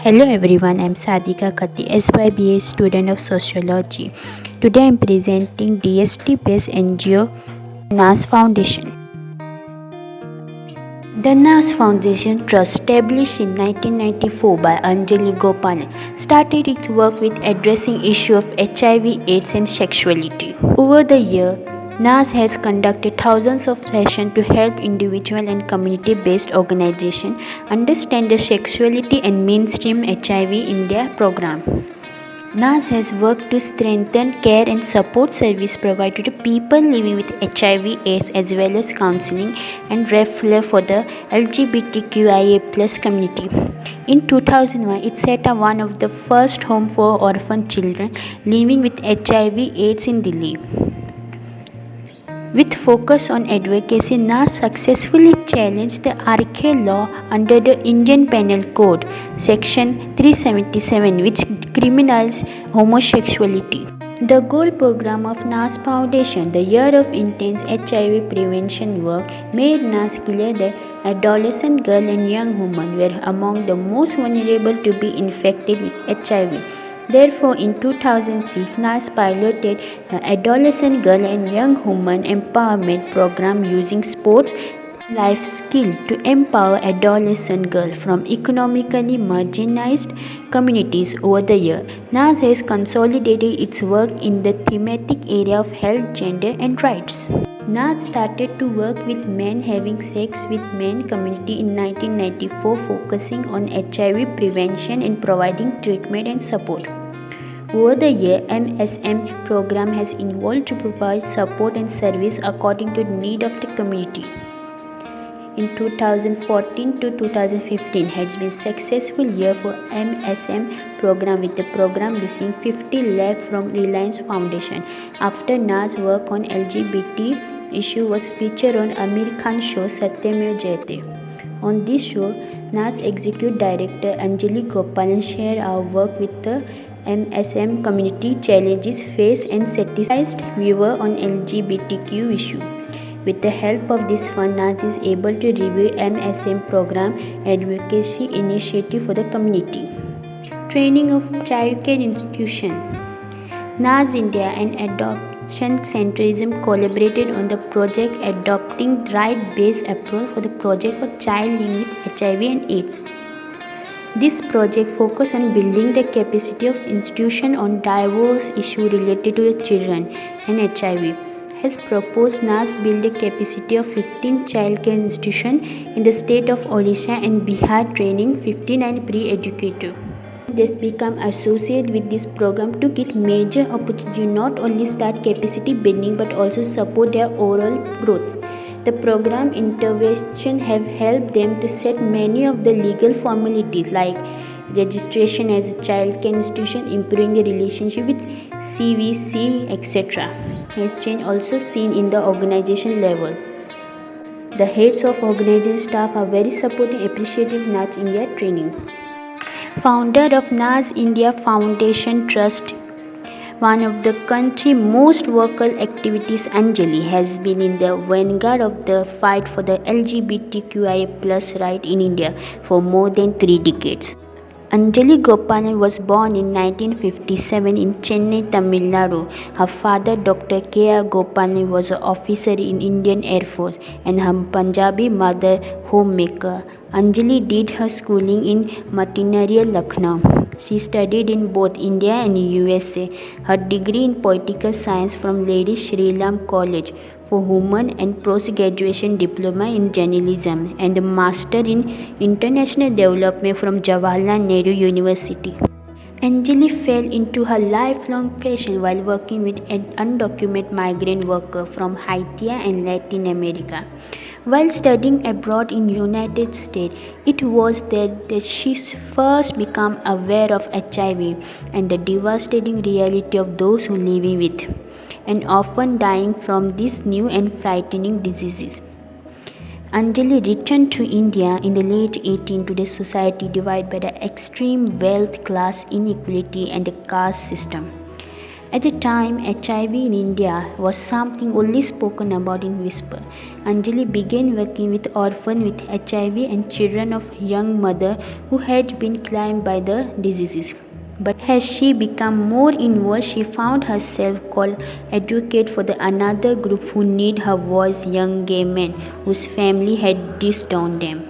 Hello everyone, I'm Sadika Kati, SYBA student of Sociology. Today I'm presenting DST based NGO Nas Foundation. The Nas Foundation Trust, established in 1994 by Anjali Gopani, started its work with addressing issue of HIV, AIDS and sexuality. Over the year, NAS has conducted thousands of sessions to help individual and community-based organizations understand the sexuality and mainstream HIV in their program. NAS has worked to strengthen care and support service provided to people living with HIV AIDS as well as counseling and referral for the LGBTQIA+ community. In 2001, it set up one of the first homes for orphan children living with HIV AIDS in Delhi. With focus on advocacy, NAS successfully challenged the archaic law under the Indian Penal Code, Section 377, which criminalizes homosexuality. The goal program of NAS Foundation, the Year of Intense HIV Prevention Work, made NAS clear that adolescent girls and young women were among the most vulnerable to be infected with HIV. Therefore, in 2006, NAS piloted an adolescent girl and young woman empowerment program using sports life skill to empower adolescent girls from economically marginalized communities. Over the year, NAS has consolidated its work in the thematic area of health, gender, and rights. NAS started to work with men having sex with men community in 1994, focusing on HIV prevention and providing treatment and support. Over the year, MSM program has evolved to provide support and service according to the need of the community. In 2014 to 2015 has been a successful year for MSM program, with the program receiving 50 lakh from Reliance Foundation. After NAS work on LGBT issue was featured on Amir Khan show Satyamev Jayate. On this show, NAS Executive Director Anjali Gopani shared our work with the MSM community challenges faced and satisfied viewer on LGBTQ issue. With the help of this fund, NAS is able to review MSM program advocacy initiative for the community. Training of childcare institution. NAS India and Adoption Centrism collaborated on the project Adopting Right-Based Approach for the project for child living with HIV and AIDS. This project focuses on building the capacity of institutions on diverse issues related to the children and HIV. Has proposed NAS build a capacity of 15 childcare institutions in the state of Odisha and Bihar, training 59 pre-educators. This become associated with this program to get major opportunity not only start capacity building but also support their overall growth. The program intervention have helped them to set many of the legal formalities like registration as a child care institution, improving the relationship with CVC, etc. Has change also seen in the organization level. The heads of organization staff are very supportive, appreciative NAS India training. Founder of NAS India Foundation Trust, one of the country's most vocal activities, Anjali has been in the vanguard of the fight for the LGBTQIA+ right in India for more than 3 decades. Anjali Gopani was born in 1957 in Chennai, Tamil Nadu. Her father, Dr. K.R. Gopani, was an officer in Indian Air Force and her Punjabi mother homemaker. Anjali did her schooling in Matinariya, Lucknow. She studied in both India and USA. Her degree in political science from Lady Shri Ram College for Women and post-graduation diploma in journalism and a master in international development from Jawaharlal Nehru University. Anjali fell into her lifelong passion while working with an undocumented migrant worker from Haiti and Latin America. While studying abroad in United States, it was there that she first became aware of HIV and the devastating reality of those who live with and often dying from these new and frightening diseases. Anjali returned to India in the late 18th to the society divided by the extreme wealth class inequality and the caste system. At the time, HIV in India was something only spoken about in whisper. Anjali began working with orphans with HIV and children of young mother who had been claimed by the diseases. But as she became more involved, she found herself called advocate for the another group who need her voice, young gay men whose family had disowned them.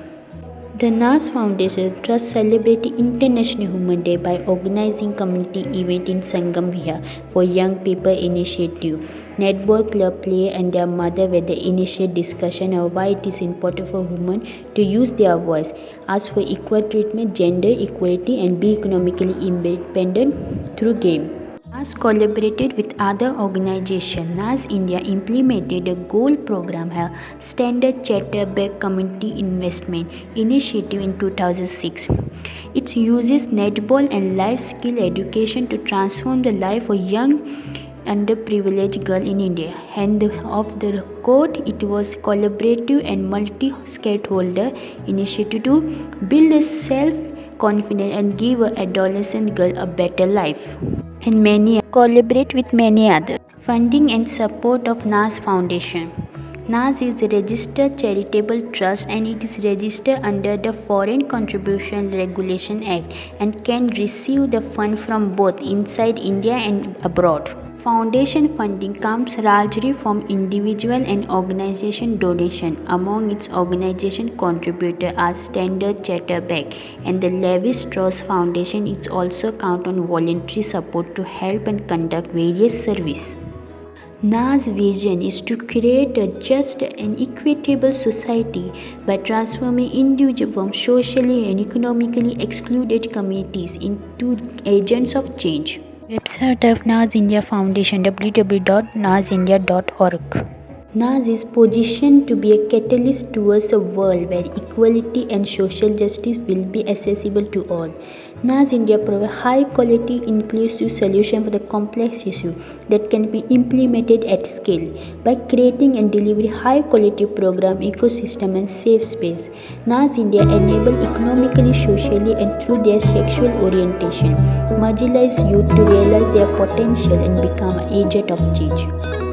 The Nas Foundation trusts celebrating International Women's Day by organizing community events in Sangam Vihar for young people initiative. Netball club players and their mother were the initial discussion of why it is important for women to use their voice, ask for equal treatment, gender equality, and be economically independent through game. NAS collaborated with other organizations. NAS India implemented a goal program, a standard charter-backed community investment initiative in 2006. It uses netball and life skill education to transform the life of young underprivileged girls in India. And of the record, it was collaborative and multi-stakeholder initiative to build a self-confident and give an adolescent girl a better life. And many collaborate with many others. Funding and support of NAS Foundation. NAS is a registered charitable trust and it is registered under the Foreign Contribution Regulation Act and can receive the fund from both inside India and abroad. Foundation funding comes largely from individual and organization donation. Among its organization contributors are Standard Chartered, and the Levi Strauss Foundation is also count on voluntary support to help and conduct various services. NA's vision is to create a just and equitable society by transforming individuals from socially and economically excluded communities into agents of change. Website of NAS India Foundation www.nasindia.org. NAS is positioned to be a catalyst towards a world where equality and social justice will be accessible to all. NAS India provides high-quality, inclusive solutions for the complex issues that can be implemented at scale by creating and delivering high-quality program, ecosystem, and safe space. NAS India enables economically, socially, and through their sexual orientation, marginalized youth to realize their potential and become an agent of change.